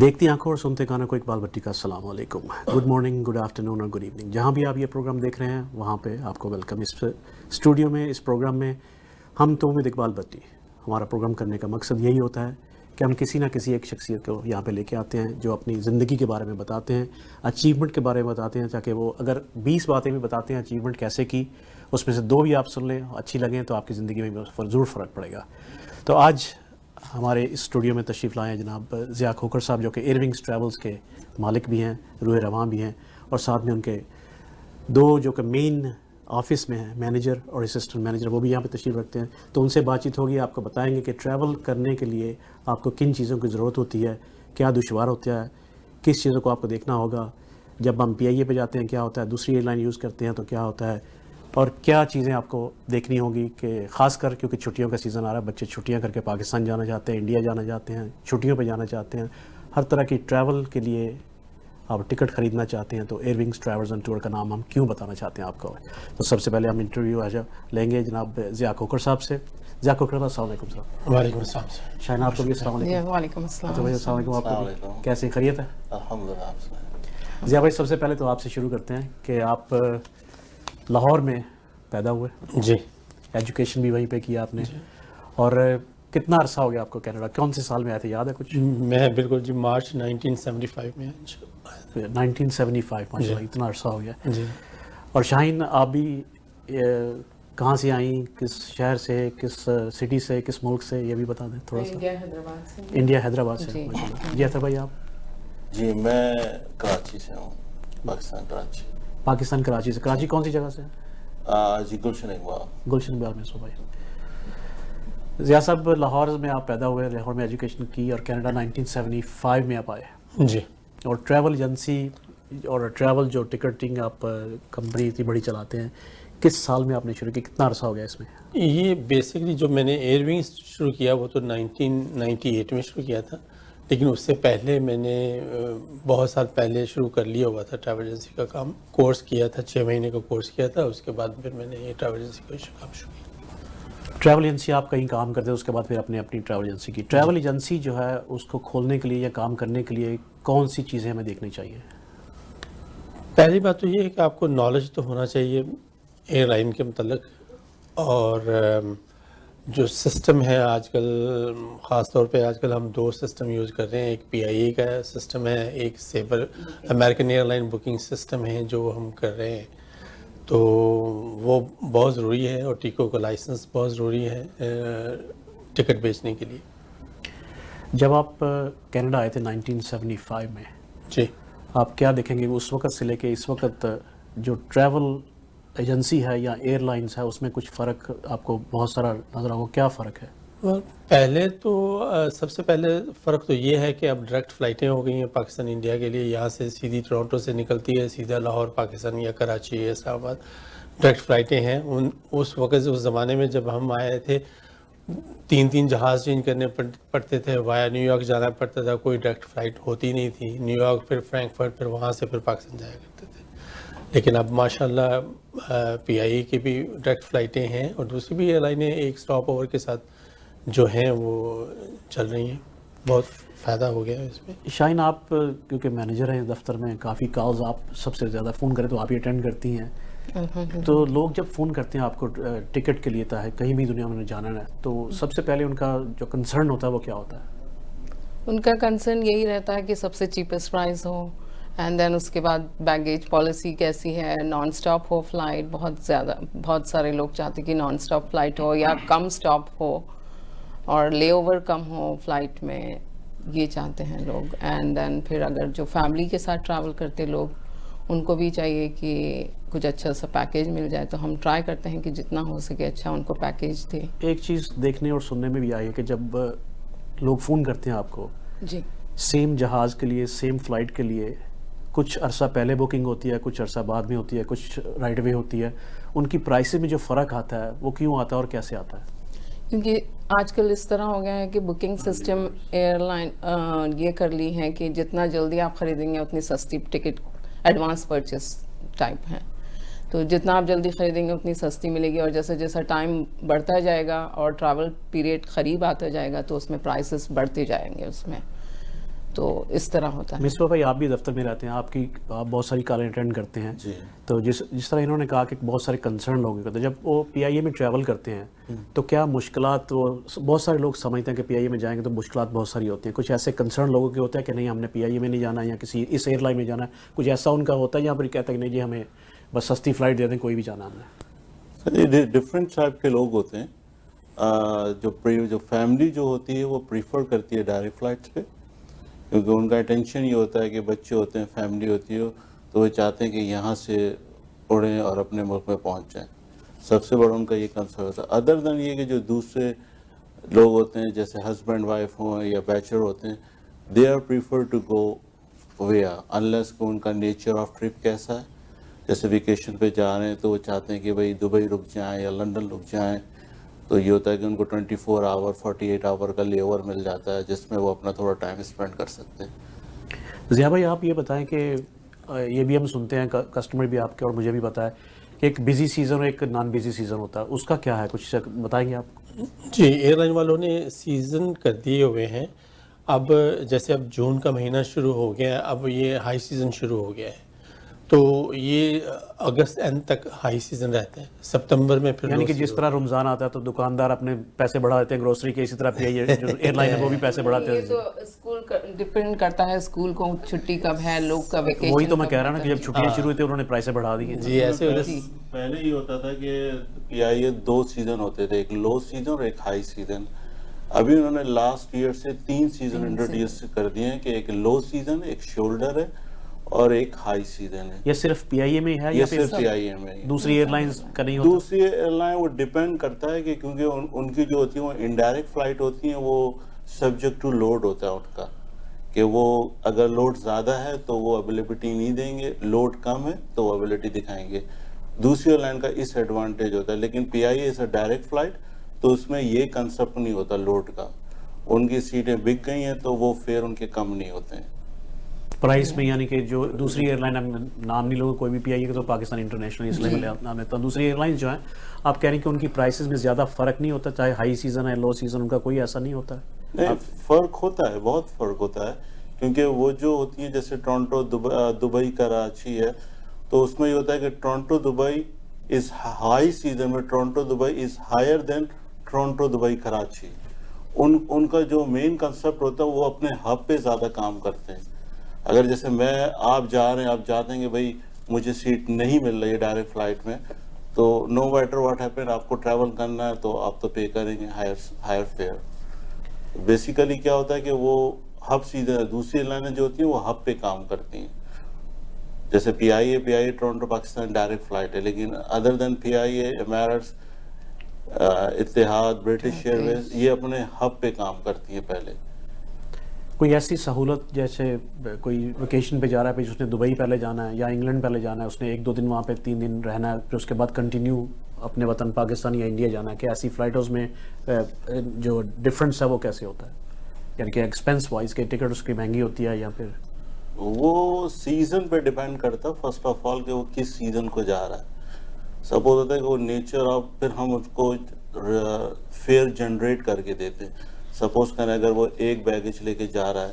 دیکھتی آنکھوں اور سنتے کانوں کو اقبال بٹی کا السلام علیکم. گڈ مارننگ, گڈ آفٹرنون اور گڈ ایوننگ. جہاں بھی آپ یہ پروگرام دیکھ رہے ہیں وہاں پہ آپ کو ویلکم. اس اسٹوڈیو میں, اس پروگرام میں ہم تو امید اقبال بٹی, ہمارا پروگرام کرنے کا مقصد یہی ہوتا ہے کہ ہم کسی نہ کسی ایک شخصیت کو یہاں پہ لے کے آتے ہیں جو اپنی زندگی کے بارے میں بتاتے ہیں, اچیومنٹ کے بارے میں بتاتے ہیں, تاکہ وہ اگر 20 باتیں بھی بتاتے ہیں اچیومنٹ کیسے کی, اس میں سے 2 بھی آپ سن لیں, اچھی لگیں تو آپ کی زندگی میں ضرور فرق پڑے گا. تو آج ہمارے اس اسٹوڈیو میں تشریف لائے ہیں جناب ضیاء کھوکھر صاحب, جو کہ ایئرونگز ٹریولز کے مالک بھی ہیں, روح رواں بھی ہیں, اور ساتھ میں ان کے 2 جو کہ مین آفس میں ہیں, مینیجر اور اسسٹنٹ مینیجر, وہ بھی یہاں پہ تشریف رکھتے ہیں. تو ان سے بات چیت ہوگی, آپ کو بتائیں گے کہ ٹریول کرنے کے لیے آپ کو کن چیزوں کی ضرورت ہوتی ہے, کیا دشوار ہوتا ہے, کس چیزوں کو آپ کو دیکھنا ہوگا. جب ہم PIA پہ جاتے ہیں کیا ہوتا ہے, دوسری ایئر لائن یوز کرتے ہیں تو کیا ہوتا ہے, اور کیا چیزیں آپ کو دیکھنی ہوگی. کہ خاص کر کیونکہ چھٹیوں کا سیزن آ رہا ہے, بچے چھٹیاں کر کے پاکستان جانا چاہتے ہیں, انڈیا جانا چاہتے ہیں, چھٹیوں پہ جانا چاہتے ہیں, ہر طرح کی ٹریول کے لیے آپ ٹکٹ خریدنا چاہتے ہیں. تو ایئرونگز ٹریولز اینڈ ٹور کا نام ہم کیوں بتانا چاہتے ہیں آپ کو. تو سب سے پہلے ہم انٹرویو لیں گے جناب ضیاء کھوکھر صاحب سے. ضیاء کھوکھر صاحب, السلام علیکم صاحب. وعلیکم السلام. شاہین آپ کو بھی السلام علیکم. وعلیکم السلام. اچھا بھائی السلام علیکم. آپ کو بھی کیسے, خیریت ہے؟ الحمدللہ. ضیاء بھائی, سب سے پہلے تو آپ سے شروع کرتے ہیں کہ آپ لاہور میں پیدا ہوئے, جی, ایجوکیشن بھی وہیں پہ کیا آپ نے, اور کتنا عرصہ ہو گیا آپ کو کینیڈا, کون سے سال میں آئے تھے, یاد ہے کچھ؟ میں بالکل جی مارچ 1975 میں. 1975, ماشاء اللہ, اتنا عرصہ ہو گیا. جی. اور شاہین آپ بھی کہاں سے آئیں, کس شہر سے, کس سٹی سے, کس ملک سے, یہ بھی بتا دیں تھوڑا سا. انڈیا حیدرآباد سے. انڈیا حیدرآباد سے, ماشاء اللہ. جی اطہر بھائی آپ؟ جی میں کراچی سے ہوں, پاکستان کراچی. پاکستان کراچی سے. کراچی کون سی جگہ سے؟ جی گلشن اقبال. گلشن اقبال میں. سو بھائی ضیاء صاحب, لاہور میں آپ پیدا ہوئے, لاہور میں ایجوکیشن کی, اور کینیڈا 1975 میں آپ آئے. جی. اور ٹریول ایجنسی اور ٹریول جو ٹکٹنگ آپ کمپنی اتنی بڑی چلاتے ہیں, کس سال میں آپ نے شروع کی, کتنا عرصہ ہو گیا اس میں؟ یہ بیسکلی جو میں نے ایئرونگز شروع کیا وہ تو 1998 میں شروع کیا تھا, لیکن اس سے پہلے میں نے بہت سال پہلے شروع کر لیا ہوا تھا ٹریول ایجنسی کا کام. کورس کیا تھا, 6 مہینے کا کورس کیا تھا, اس کے بعد پھر میں نے یہ ٹریول ایجنسی کا کام شروع کیا. ٹریول ایجنسی آپ کہیں کام کرتے ہیں, اس کے بعد پھر اپنی ٹریول ایجنسی کی. ٹریول ایجنسی جو ہے اس کو کھولنے کے لیے یا کام کرنے کے لیے کون سی چیزیں ہمیں دیکھنی چاہیے؟ پہلی بات تو یہ ہے کہ آپ کو نالج تو ہونا چاہیے ایئر لائن کے متعلق, اور جو سسٹم ہے آج کل, خاص طور پہ آج کل ہم 2 سسٹم یوز کر رہے ہیں, ایک PIA کا سسٹم ہے, ایک Sabre American airline booking system ہے جو ہم کر رہے ہیں. تو وہ بہت ضروری ہے, اور ٹیکو کا لائسنس بہت ضروری ہے ٹکٹ بیچنے کے لیے. جب آپ کینیڈا آئے تھے 1975 میں, جی, آپ کیا دیکھیں گے اس وقت سے لے کے اس وقت جو ٹریول ایجنسی ہے یا ایئر لائنس ہے اس میں کچھ فرق آپ کو بہت سارا نظر آگا, کیا فرق ہے؟ پہلے تو سب سے پہلے فرق تو یہ ہے کہ اب ڈائریکٹ فلائٹیں ہو گئی ہیں پاکستان انڈیا کے لیے. یہاں سے سیدھی ٹورنٹو سے نکلتی ہے, سیدھا لاہور پاکستان یا کراچی یا اسلام آباد ڈائریکٹ فلائٹیں ہیں. اس وقت اس زمانے میں جب ہم آئے تھے 3 جہاز چینج کرنے پڑتے تھے, وایا نیو یارک جانا پڑتا تھا, کوئی ڈائریکٹ فلائٹ ہوتی نہیں تھی. نیو یارک پھر فرینکفرٹ, پھر وہاں سے پھر پاکستان جایا کرتے تھے. لیکن اب ماشاءاللہ PIA کی بھی ڈائریکٹ فلائٹیں ہیں, اور دوسری بھی ایئر لائنیں ایک سٹاپ اوور کے ساتھ جو ہیں وہ چل رہی ہیں. بہت فائدہ ہو گیا ہے اس میں. شاہین, آپ کیونکہ مینیجر ہیں دفتر میں, کافی کالز آپ سب سے زیادہ فون کریں تو آپ ہی اٹینڈ کرتی ہیں. تو لوگ جب فون کرتے ہیں آپ کو ٹکٹ کے لیے تھا ہے, کہیں بھی دنیا میں جانا ہے, تو سب سے پہلے ان کا جو کنسرن ہوتا ہے وہ کیا ہوتا ہے؟ ان کا کنسرن یہی رہتا ہے کہ سب سے چیپسٹ پرائز ہو, اینڈ دین اس کے بعد بیگیج پالیسی کیسی ہے, نان سٹاپ ہو فلائٹ. بہت سارے لوگ چاہتے کہ نان سٹاپ فلائٹ ہو یا کم سٹاپ ہو, اور لے اوور کم ہو فلائٹ میں, یہ چاہتے ہیں لوگ. اینڈ دین پھر اگر جو فیملی کے ساتھ ٹریول کرتے لوگ, ان کو بھی چاہیے کہ کچھ اچھا سا پیکیج مل جائے. تو ہم ٹرائی کرتے ہیں کہ جتنا ہو سکے اچھا ان کو پیکیج دیں. ایک چیز دیکھنے اور سننے میں بھی آئی ہے کہ جب لوگ فون کرتے ہیں آپ کو, جی, سیم جہاز کے لیے, سیم فلائٹ کے لیے, کچھ عرصہ پہلے بکنگ ہوتی ہے, کچھ عرصہ بعد میں ہوتی ہے, کچھ رائٹ وے ہوتی ہے, ان کی پرائسز میں جو فرق آتا ہے وہ کیوں آتا ہے اور کیسے آتا ہے؟ کیونکہ آج کل اس طرح ہو گیا ہے کہ بکنگ سسٹم ایئر لائن یہ کر لی ہے کہ جتنا جلدی آپ خریدیں گے اتنی سستی ٹکٹ, ایڈوانس پرچیز ٹائپ ہے. تو جتنا آپ جلدی خریدیں گے اتنی سستی ملے گی, اور جیسے جیسا ٹائم بڑھتا جائے گا اور ٹریول پیریڈ قریب آتا جائے گا تو اس میں پرائسز بڑھتے جائیں گے اس میں. تو اس طرح ہوتا ہے. مصباح بھائی آپ بھی دفتر میں رہتے ہیں, آپ بہت ساری کالیں اٹینڈ کرتے ہیں, جی. تو جس طرح انہوں نے کہا کہ بہت سارے کنسرن لوگوں کے ہوتے ہیں جب وہ پی آئی اے میں ٹریول کرتے ہیں تو کیا مشکلات, وہ بہت سارے لوگ سمجھتے ہیں کہ پی آئی اے میں جائیں گے تو مشکلات بہت ساری ہوتی ہیں, کچھ ایسے کنسرن لوگوں کے ہوتے ہیں کہ نہیں ہم نے پی آئی اے میں نہیں جانا یا کسی اس ایئر لائن میں جانا ہے, کچھ ایسا ان کا ہوتا ہے یہاں پر کہتا ہے کہ نہیں جی ہمیں بس سستی فلائٹ دے دیں کوئی بھی جانا ہم نے؟ سر ڈفرینٹ ٹائپ کے لوگ ہوتے ہیں. جو فیملی جو ہوتی ہے وہ پریفر کرتی ہے ڈائریکٹ فلائٹس پہ, کیونکہ ان کا اٹینشن یہ ہوتا ہے کہ بچے ہوتے ہیں, فیملی ہوتی ہے, تو وہ چاہتے ہیں کہ یہاں سے اڑیں اور اپنے ملک میں پہنچ جائیں. سب سے بڑا ان کا یہ کنسرن ہوتا ہے. ادر دین یہ کہ جو دوسرے لوگ ہوتے ہیں جیسے ہسبینڈ وائف ہوں یا بیچلر ہوتے ہیں, they are prefer to go via unless کہ ان کا نیچر آف ٹرپ کیسا ہے. جیسے ویکیشن پہ جا رہے ہیں تو وہ چاہتے ہیں کہ بھئی دبئی رک جائیں یا لنڈن رک جائیں, تو یہ ہوتا ہے کہ ان کو 24 آور 48 آور کا لے اوور مل جاتا ہے جس میں وہ اپنا تھوڑا ٹائم اسپینڈ کر سکتے ہیں. ضیاء بھائی آپ یہ بتائیں کہ یہ بھی ہم سنتے ہیں, کسٹمر بھی آپ کے اور مجھے بھی پتہ ہے کہ ایک بزی سیزن اور ایک نان بزی سیزن ہوتا ہے, اس کا کیا ہے, کچھ بتائیں گے آپ؟ جی, ایئر لائن والوں نے سیزن کر دیے ہوئے ہیں. اب جیسے اب جون کا مہینہ شروع ہو گیا ہے, اب یہ ہائی سیزن شروع ہو گیا ہے, تو یہ اگست اینڈ تک ہائی سیزن رہتا ہے. ستمبر میں پھر یعنی کہ جس طرح رمضان آتا ہے تو دکاندار اپنے پیسے بڑھا دیتے ہیں گروسری کے, اسی طرح پی آئی اے جو ایئر لائن ہے وہ بھی پیسے بڑھاتے ہیں. یہ تو اسکول ڈپینڈ کرتا ہے اسکول کو چھٹی کب ہے, لوگ کا ویکیشن. وہی تو میں کہہ رہا ہوں نا کہ جب چھٹیاں شروع ہوئی تھی انہوں نے پرائسیں بڑھا دی ہیں. جی ایسے پہلے یہ ہوتا تھا کہ پی آئی اے 2 سیزن ہوتے تھے, ایک لو سیزن اور ایک ہائی سیزن. ابھی انہوں نے لاسٹ ایئر سے 3 سیزن انٹروڈیوس کر دیے ہیں کہ ایک لو سیزن, ایک شولڈر ہے اور ایک ہائی سیزن ہے. یہ صرف پی آئی اے میں ہے یہ یا صرف پی آئی اے میں ہے, دوسری ایئر لائنز کا نہیں ہوتا؟ دوسری ایئر لائن وہ ڈیپینڈ کرتا ہے کہ کیونکہ ان کی جو ہوتی ہیں وہ انڈائریکٹ فلائٹ ہوتی ہیں, وہ سبجیکٹ ٹو لوڈ ہوتا ہے ان کا, کہ وہ اگر لوڈ زیادہ ہے تو وہ اویلیبلٹی نہیں دیں گے, لوڈ کم ہے تو وہ اویلیبلٹی دکھائیں گے. دوسری ایئر لائن کا اس ایڈوانٹیج ہوتا ہے. لیکن پی آئی اے سے ڈائریکٹ فلائٹ تو اس میں یہ کنسپٹ نہیں ہوتا لوڈ کا, ان کی سیٹیں بک گئی ہیں تو وہ فیئر ان کے کم نہیں ہوتے ہیں پرائس میں. یعنی کہ جو دوسری ایئر لائن نام نہیں لوگوں کوئی بھی پی آئی اے تو پاکستان انٹرنیشنل اس لیے نام لیتا ہوں, دوسری ایئر لائنز جو ہیں آپ کہہ رہے ہیں کہ ان کی پرائسز میں زیادہ فرق نہیں ہوتا, چاہے ہائی سیزن ہے لو سیزن, ان کا کوئی ایسا نہیں ہوتا ہے؟ نہیں, فرق ہوتا ہے, بہت فرق ہوتا ہے, کیونکہ وہ جو ہوتی ہیں جیسے ٹورنٹو دبئی کراچی ہے, تو اس میں یہ ہوتا ہے کہ Toronto Dubai is high season میں Toronto Dubai is higher than Toronto Dubai Karachi. ان کا جو مین کنسپٹ ہوتا ہے وہ اپنے ہب پہ زیادہ کام کرتے ہیں. اگر جیسے آپ جا رہے ہیں, آپ چاہتے ہیں کہ بھئی مجھے سیٹ نہیں مل رہی ہے ڈائریکٹ فلائٹ میں, تو نو میٹر واٹ ہیپن آپ کو ٹریول کرنا ہے تو آپ تو پے کریں گے ہائر فیئر. بیسیکلی کیا ہوتا ہے کہ وہ ہب سیدھے, دوسری لائنیں جو ہوتی ہیں وہ ہب پہ کام کرتی ہیں. جیسے پی آئی اے ٹورنٹو پاکستان ڈائریکٹ فلائٹ ہے, لیکن ادر دین پی آئی اے ایمریٹس, اتحاد, برٹش ایئر ویز, یہ اپنے ہب پہ کام کرتی ہیں. پہلے کوئی ایسی سہولت جیسے کوئی ویکیشن پہ جا رہا ہے, پھر اس نے دبئی پہلے جانا ہے یا انگلینڈ پہلے جانا ہے, اس نے 1-2 دن وہاں پہ 3 دن رہنا ہے, پھر اس کے بعد کنٹینیو اپنے وطن پاکستان یا انڈیا جانا ہے, کہ ایسی فلائٹوں میں جو ڈفرینس ہے وہ کیسے ہوتا ہے؟ یعنی کہ ایکسپینس وائز کہ ٹکٹ اس کی مہنگی ہوتی ہے یا پھر وہ سیزن پہ ڈیپینڈ کرتا ہے. فرسٹ آف آل کہ وہ کس سیزن کو جا رہا ہے. سپوز ہوتا ہے کہ وہ نیچر آف, پھر ہم اس کو فیئر جنریٹ کر کے دیتے ہیں. سپوز کریں اگر وہ ایک بیگیج لے کے جا رہا ہے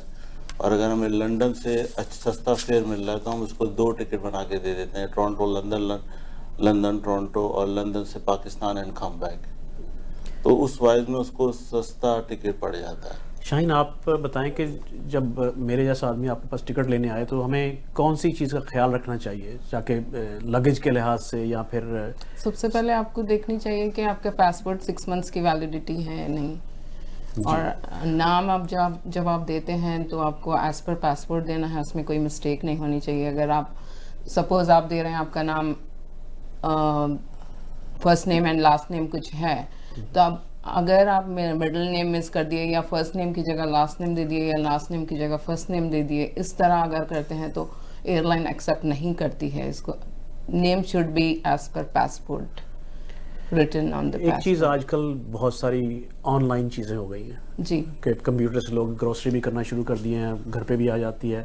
اور اگر ہمیں لنڈن سے سستا فیئر مل رہا ہے تو ہم اس کو 2 ٹکٹ بنا کے دے دیتے ہیں, ٹورنٹو لندن ٹورنٹو اور لندن سے پاکستان اینڈ کم بیک. تو اس وائز میں اس کو سستا ٹکٹ پڑ جاتا ہے. شاہین آپ بتائیں کہ جب میرے جیسا آدمی آپ کے پاس ٹکٹ لینے آئے تو ہمیں کون سی چیز کا خیال رکھنا چاہیے, تاکہ لگیج کے لحاظ سے یا پھر سب سے پہلے آپ کو دیکھنی چاہیے کہ آپ کا پاسپورٹ 6 منتھس کی ویلیڈیٹی ہے یا نہیں, اور نام آپ جب آپ دیتے ہیں تو آپ کو ایز پر پاسپورٹ دینا ہے, اس میں کوئی مسٹیک نہیں ہونی چاہیے. اگر آپ سپوز آپ دے رہے ہیں آپ کا نام first name and last name کچھ ہے, تو اب اگر آپ مڈل نیم مس کر دیے یا فرسٹ نیم کی جگہ لاسٹ نیم دے دیے یا لاسٹ نیم کی جگہ فرسٹ نیم دے دیے, اس طرح اگر کرتے ہیں تو ایئر لائن ایکسیپٹ نہیں کرتی ہے اس کو. Name should be as per passport written on the. ایک چیز آج کل بہت ساری آن لائن چیزیں ہو گئی ہیں جی, کہ کمپیوٹر سے لوگ گروسری بھی کرنا شروع کر دیے ہیں, گھر پہ بھی آ جاتی ہے,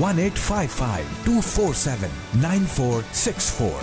1855-247-9464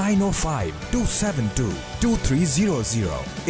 905-272-2300।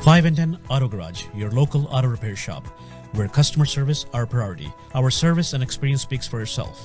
5 and 10 Auto Garage, your local auto repair shop, where customer service our priority. Our service and experience speaks for itself.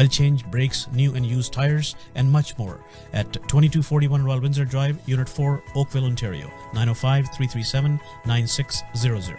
Oil change, brakes, new and used tires, and much more at 2241 Royal Windsor Drive, Unit 4, Oakville, Ontario. 905-337-9600.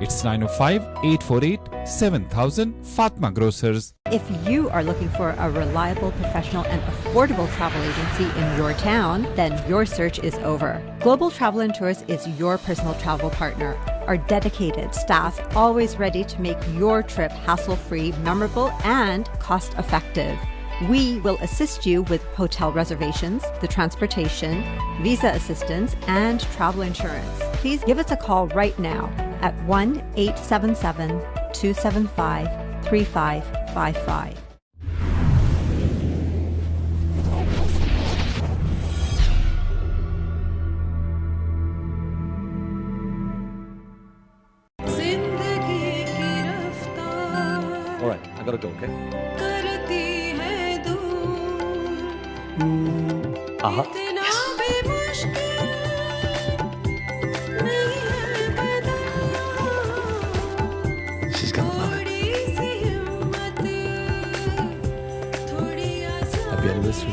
It's 905-848-7000 Fatma Grocers. If you are looking for a reliable, professional, and affordable travel agency in your town, then your search is over. Global Travel and Tours is your personal travel partner. Our dedicated staff always ready to make your trip hassle-free, memorable, and cost-effective. We will assist you with hotel reservations, the transportation, visa assistance, and travel insurance. Please give us a call right now at 1-877-275-3555. All right, I gotta go, okay? Uh-huh. She's gonna love it. Happy anniversary.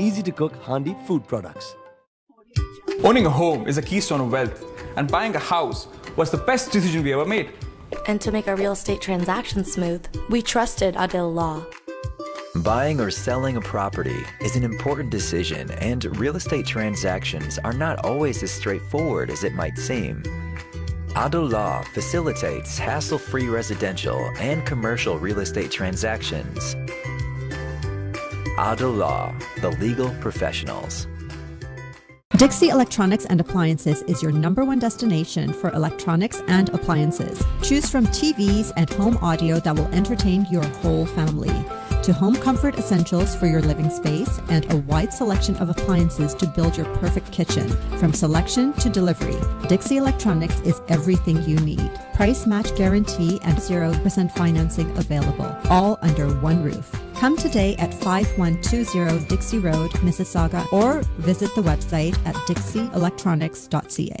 Easy to cook Handi food products. Owning a home is a keystone of wealth, and buying a house was the best decision we ever made. And to make our real estate transactions smooth, we trusted Adil Law. Buying or selling a property is an important decision, and real estate transactions are not always as straightforward as it might seem. Adil Law facilitates hassle-free residential and commercial real estate transactions. Adil Law, the legal professionals. Dixie Electronics and Appliances is your #1 destination for electronics and appliances. Choose from TVs and home audio that will entertain your whole family, to home comfort essentials for your living space, and a wide selection of appliances to build your perfect kitchen. From selection to delivery, Dixie Electronics is everything you need. Price match guarantee and 0% financing available, all under one roof. Come today at 5120 Dixie Road, Mississauga, or visit the website at dixieelectronics.ca.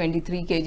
23 kg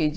kg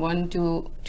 1 to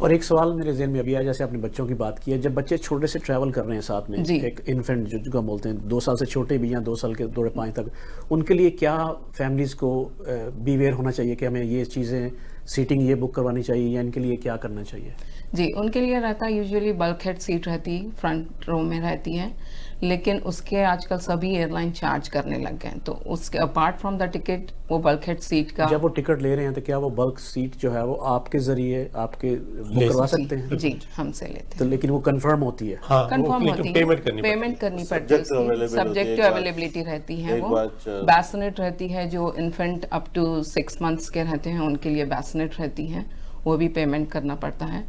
اور ایک سوال میرے ذہن میں ابھی آیا، جیسے آپ نے بچوں کی بات کی ہے، جب بچے چھوٹے سے ٹریول کر رہے ہیں ساتھ میں، ایک انفینٹ جو ہم بولتے ہیں 2 سال سے چھوٹے بھی یا 2 سال کے 2.5 تک، ان کے لیے کیا فیملیز کو بی ویئر ہونا چاہیے کہ ہمیں یہ چیزیں سیٹنگ یہ بک کروانی چاہیے یا ان کے لیے کیا کرنا چاہیے؟ جی ان کے لیے رہتا ہے یوزلی بلک ہیڈ سیٹ رہتی ہے، فرنٹ رو میں رہتی ہے، لیکن اس کے آج کل سبھی ایئر لائن چارج کرنے لگ گئے ہیں، تو اس کے اپارٹ فرام دا ٹکٹ وہ بلک ہیڈ سیٹ کا جب وہ ٹکٹ لے رہے ہیں تو کیا وہ بلک سیٹ جو ہے وہ آپ کے ذریعے آپ کے بک کروا سکتے ہیں؟ جی ہم سے لیتے ہیں، تو لیکن وہ کنفرم ہوتی ہے؟ کنفرم ہوتی ہے، پیمنٹ کرنی پڑتی ہے، سبجیکٹ ٹو اویلیبلٹی رہتی ہے، وہ بیسنٹ رہتی ہے، جو انفینٹ اپ ٹو 6 months کے رہتے ہیں ان کے لیے بیسنٹ رہتی ہے، وہ بھی پیمنٹ کرنا پڑتا ہے۔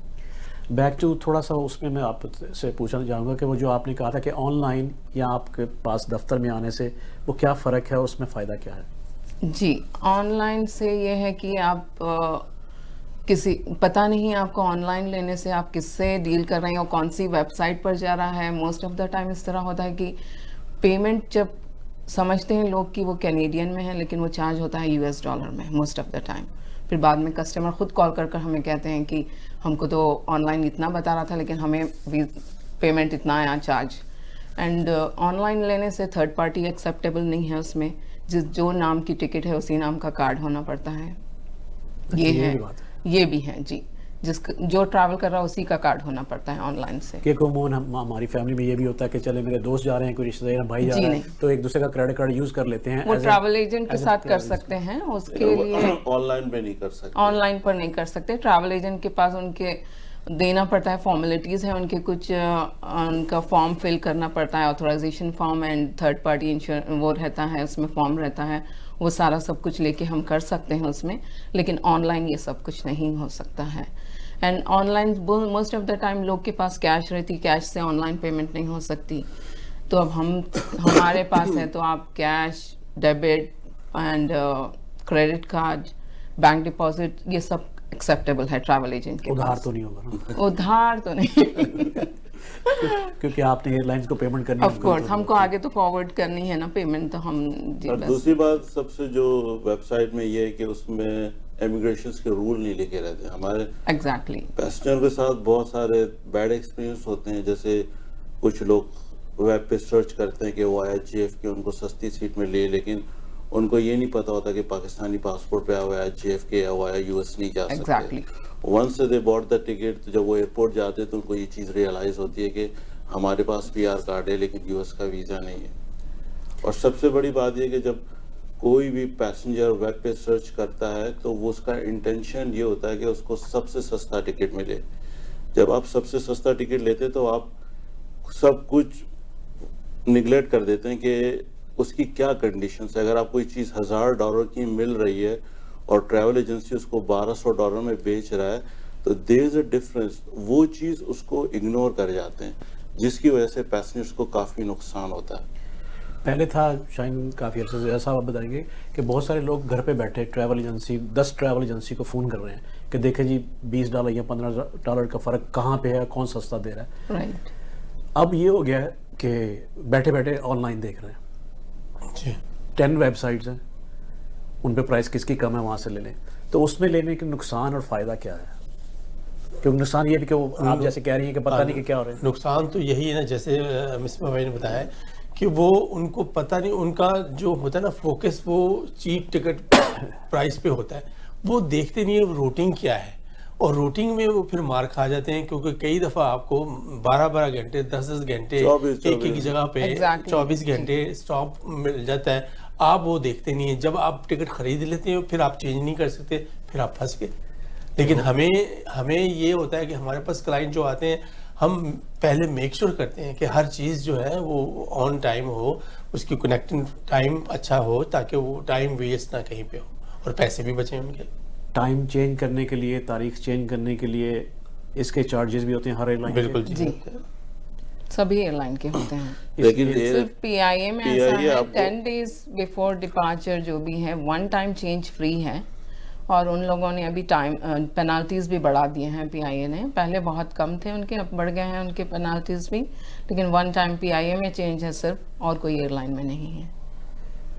بیک ٹو تھوڑا سا اس میں آپ سے پوچھنا چاہوں گا کہ وہ جو آپ نے کہا تھا کہ آن لائن یا آپ کے پاس دفتر میں آنے سے وہ کیا فرق ہے، اس میں فائدہ کیا ہے؟ جی آن لائن سے یہ ہے کہ آپ کسی پتہ نہیں آپ کو آن لائن لینے سے آپ کس سے ڈیل کر رہے ہیں اور کون سی ویب سائٹ پر جا رہا ہے۔ موسٹ آف دا ٹائم اس طرح ہوتا ہے کہ پیمنٹ جب سمجھتے ہیں لوگ کہ وہ کینیڈین میں ہے لیکن وہ چارج ہوتا ہے $US میں موسٹ آف دا ٹائم، پھر بعد میں کسٹمر خود کال کر ہمیں کہتے ہیں کہ ہم کو تو آن لائن اتنا بتا رہا تھا لیکن ہمیں بھی پیمنٹ اتنا آیا چارج۔ اینڈ آن لائن لینے سے تھرڈ پارٹی ایکسیپٹیبل نہیں ہے، اس میں جو نام کی ٹکٹ ہے اسی نام کا کارڈ ہونا پڑتا ہے، یہ بھی ہے جی، جو ٹریول کر رہا ہے اسی کا کارڈ ہونا پڑتا ہے آن لائن سے۔ کہ عموماً ہماری فیملی میں یہ بھی ہوتا ہے کہ چلے میرے دوست جا رہے ہیں، کوئی رشتہ دار بھائی جا رہے ہیں، تو ایک دوسرے کا کریڈٹ کارڈ یوز کر لیتے ہیں، وہ ٹریول ایجنٹ کے ساتھ کر سکتے ہیں، اس کے لیے آن لائن پہ نہیں کر سکتے، آن لائن پر نہیں کر سکتے، ٹریول ایجنٹ کے پاس ان کے دینا پڑتا ہے، فارمیلٹیز ہیں ان کے، کچھ ان کا فارم فل کرنا پڑتا ہے، authorisation form, and third party وہ رہتا ہے، اس میں فارم رہتا ہے، وہ سارا سب کچھ لے کے ہم کر سکتے ہیں اس میں، لیکن آن لائن یہ سب کچھ نہیں ہو سکتا ہے۔ And on line most of the time لوگ کے پاس کیش رہتی، کیش سے آن لائن پیمنٹ نہیں ہو سکتی، تو اب ہمارے پاس ہے تو آپ cash, debit and credit card, bank deposit, یہ سب ایکسیپٹیبل ہے ٹریول ایجنٹ کے پاس۔ ادھار تو نہیں ہوگا؟ ادھار تو نہیں، کیونکہ آپ نے ایئر لائنس کو پیمنٹ کرنی ہے، آف کورس ہم کو آگے تو فارورڈ کرنی ہے نا پیمنٹ، تو ہم اور دوسری بات سب سے جو ویب سائٹ میں یہ ہے کہ اس میں امیگریشنز کے رول نہیں لکھے رہتے، ہمارے ایگزیکٹلی پیسنجر کے ساتھ بہت سارے بیڈ ایکسپیرینس ہوتے ہیں، جیسے کچھ لوگ ویب پہ سرچ کرتے ہیں کہ وہ آیا JF کے ان کو سستی سیٹ میں لے، لیکن ان کو یہ نہیں پتا ہوتا کہ پاکستانی پاسپورٹ پہ آیا JF کے آیا US نہیں جا سکتے۔ Once they Bat the ticket, جب وہ ایئرپورٹ جاتے تو ان کو یہ چیز ریئلائز ہوتی ہے کہ ہمارے پاس PR کارڈ ہے لیکن US کا ویزا نہیں ہے۔ اور سب سے بڑی بات یہ کہ جب کوئی بھی پیسنجر ویب پہ سرچ کرتا ہے تو وہ اس کا انٹینشن یہ ہوتا ہے کہ اس کو سب سے سستا ٹکٹ ملے۔ جب آپ سب سے سستا ٹکٹ لیتے تو آپ سب کچھ نگلیکٹ کر دیتے ہیں کہ اس کی کیا کنڈیشنز ہے۔ اگر آپ کوئی چیز $1000 کی مل رہی ہے اور ٹریول ایجنسی اس کو $1200 میں بیچ رہا ہے تو دیر از اے ڈفرنس، وہ چیز اس کو اگنور کر جاتے ہیں، جس کی وجہ سے پیسنجرز کو کافی نقصان ہوتا ہے۔ پہلے تھا شاین کافی عرصے سے، ایسا آپ بتائیں گے کہ بہت سارے لوگ گھر پہ بیٹھے ٹریول ایجنسی 10 ٹریول ایجنسی کو فون کر رہے ہیں کہ دیکھیں جی $20 یا $15 کا فرق کہاں پہ ہے، کون سستا دے رہا ہے۔ رائٹ، اب یہ ہو گیا ہے کہ بیٹھے بیٹھے آن لائن دیکھ رہے ہیں، 10 ویب سائٹس ہیں، ان پہ پرائس کس کی کم ہے وہاں سے لے لیں، تو اس میں لینے کے نقصان اور فائدہ کیا ہے؟ کیونکہ نقصان یہ بھی کہ آپ جیسے کہہ رہی ہیں کہ پتہ نہیں کہ کیا ہو رہا ہے۔ نقصان تو یہی ہے نا، جیسے مصباح بھائی نے بتایا کہ وہ ان کو پتہ نہیں، ان کا جو ہوتا ہے نا فوکس وہ چیپ ٹکٹ پرائس پہ ہوتا ہے، وہ دیکھتے نہیں ہے روٹنگ کیا ہے، اور روٹنگ میں وہ پھر مار کھا جاتے ہیں، کیونکہ کئی دفعہ آپ کو 12 گھنٹے 10 گھنٹے ایک جگہ پہ 24 گھنٹے اسٹاپ مل جاتا ہے، آپ وہ دیکھتے نہیں ہیں۔ جب آپ ٹکٹ خرید لیتے ہیں پھر آپ چینج نہیں کر سکتے، پھر آپ پھنس گئے۔ لیکن ہمیں یہ ہوتا ہے کہ ہمارے پاس کلائنٹ جو آتے ہیں، ہم پہلے میک شور کرتے ہیں کہ ہر چیز جو ہے وہ آن ٹائم ہو، اس کی کنیکٹنگ ٹائم اچھا ہو، تاکہ وہ ٹائم ویسٹ نہ کہیں پہ ہو اور پیسے بھی بچیں ان کے۔ ٹائم چینج کرنے کے لیے، تاریخ چینج کرنے کے لیے اس کے چارجز بھی ہوتے ہیں ہر ایئر لائن کے؟ بالکل جی، سبھی ایئر لائن کے ہوتے ہیں، لیکن صرف PIA میں ایسا ہے 10 days before departure جو بھی ہے 1 time change free ہے، اور ان لوگوں نے ابھی ٹائم پینالٹیز بھی بڑھا دیے ہیں PIA نے، پہلے بہت کم تھے ان کے، اب بڑھ گئے ہیں ان کے پینالٹیز بھی، لیکن 1 time PIA میں چینج ہے صرف، اور کوئی ایئر لائن میں نہیں ہے۔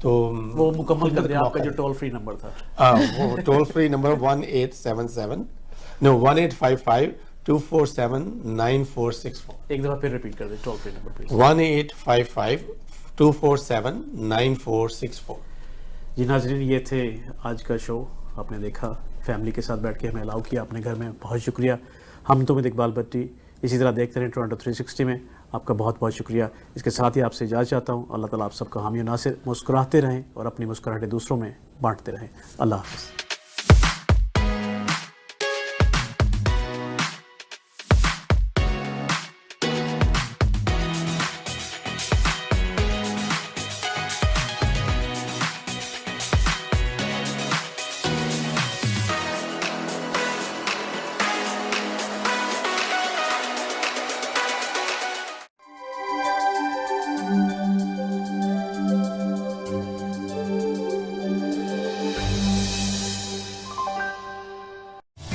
تو وہ مکمل کر دیں آپ کا جو ٹول فری نمبر تھا. وہ ٹول فری نمبر 1877-247-9464. ایک دفعہ پھر ریپیٹ کر دیں ٹول فری نمبر پلیز. 1855-247-9464. جی ناظرین، یہ تھے آج کا شو. آپ نے دیکھا فیملی کے ساتھ بیٹھ کے ہمیں الاؤ کیا اپنے گھر میں. بہت شکریہ. ہم تو اقبال بٹی اسی طرح دیکھتے رہیں ٹورنٹو 360 میں. آپ کا بہت بہت شکریہ. اس کے ساتھ ہی آپ سے اجازت چاہتا ہوں. اللہ تعالیٰ آپ سب کا حامی و ناصر. مسکراتے رہیں اور اپنی مسکراہٹیں دوسروں میں بانٹتے رہیں. اللہ حافظ.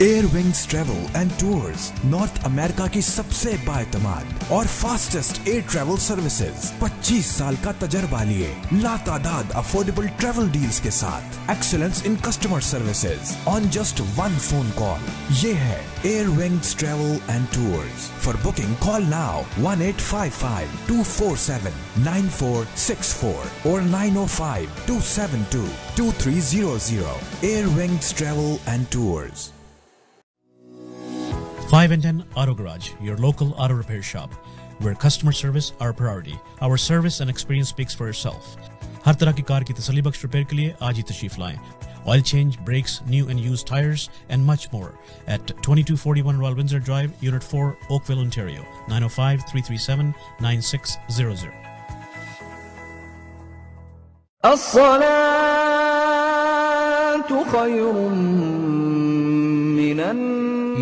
Air Wings Travel and Tours North America کی سب سے بااعتماد اور فاسٹسٹ ایئر ٹریول سروسز. 25 سال کا تجربہ لیے لاتعداد افورڈیبل ٹریول ڈیلز کے ساتھ. Excellence in customer services on just one phone call. یہ ہے Air Wings Travel and Tours. For booking call now 1855-247-9464 اور 905-272-2300. Air Wings Travel and Tours. 5 and 10 Auto Garage, your local auto repair shop, where customer service our priority. Our service and experience speaks for itself. ہر طرح کی کار کی تسلی بخش repair کے لیے آج ہی تشریف لائیں. Oil change, brakes, new and used tires, and much more at 2241 Royal Windsor Drive, Unit 4, Oakville, Ontario. 905-337-9600. الصلاة خير من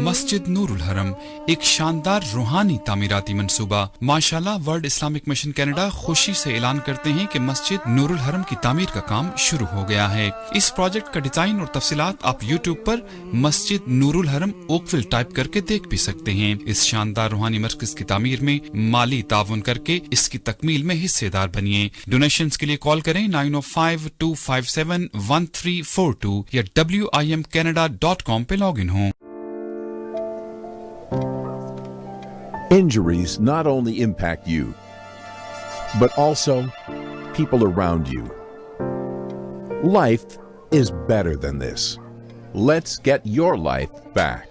مسجد نور الحرم ایک شاندار روحانی تعمیراتی منصوبہ. ماشاءاللہ ورلڈ اسلامک مشن کینیڈا خوشی سے اعلان کرتے ہیں کہ مسجد نور الحرم کی تعمیر کا کام شروع ہو گیا ہے. اس پروجیکٹ کا ڈیزائن اور تفصیلات آپ یوٹیوب پر مسجد نور الحرم اوکویل ٹائپ کر کے دیکھ بھی سکتے ہیں. اس شاندار روحانی مرکز کی تعمیر میں مالی تعاون کر کے اس کی تکمیل میں حصے دار بنیے. ڈونیشنز کے لیے کال کریں 905-257-1342 یا WIMCanada.com پہ لاگ ان ہوں. Injuries not only impact you, but also people around you. Life is better than this. Let's get your life back.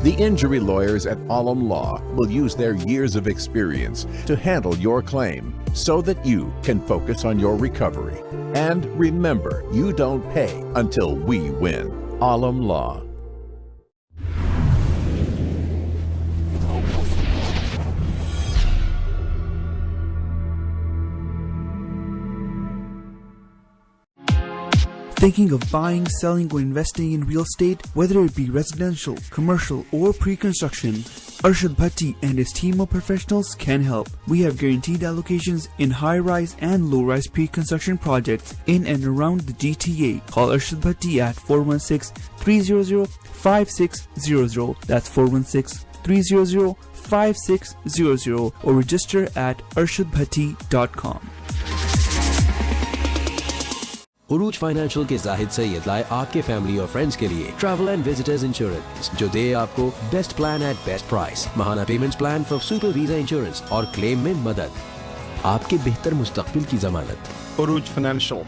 The injury lawyers at Alam Law will use their years of experience to handle your claim so that you can focus on your recovery. And remember, you don't pay until we win. Alam Law. Thinking of buying, selling, or investing in real estate, whether it be residential, commercial, or pre-construction, Arshad Bhatti and his team of professionals can help. We have guaranteed allocations in high-rise and low-rise pre-construction projects in and around the GTA. Call Arshad Bhatti at 416-300-5600. That's 416-300-5600 or register at arshadbhatti.com. عروج financial کے زاہد سید لائے آپ کے family اور friends کے لیے travel and visitors insurance جو دے آپ کو best plan at best price. ماہانہ payments plan for super visa insurance اور کلیم میں مدد. آپ کے بہتر مستقبل کی ضمانت. عروج فائنینشل.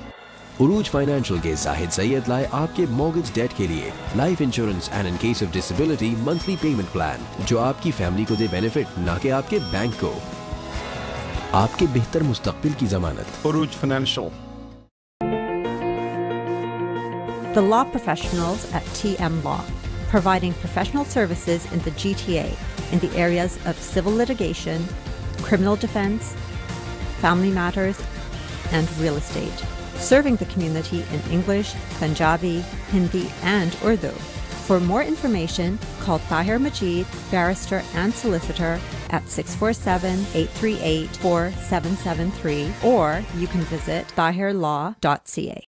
عروج فائنینشل کے زاہد سید لائے آپ کے مورگیج ڈیٹ کے لیے life insurance and in case of disability monthly payment plan جو آپ کی فیملی کو دے بینیفٹ نہ کہ آپ کے بینک کو. آپ کے بہتر مستقبل کی ضمانت. عروج financial. The law professionals at TM Law, providing professional services in the GTA in the areas of civil litigation, criminal defense, family matters, and real estate. Serving the community in English, Punjabi, Hindi, and Urdu. For more information, call Tahir Majid, barrister and solicitor at 647-838-4773, or you can visit tahirlaw.ca.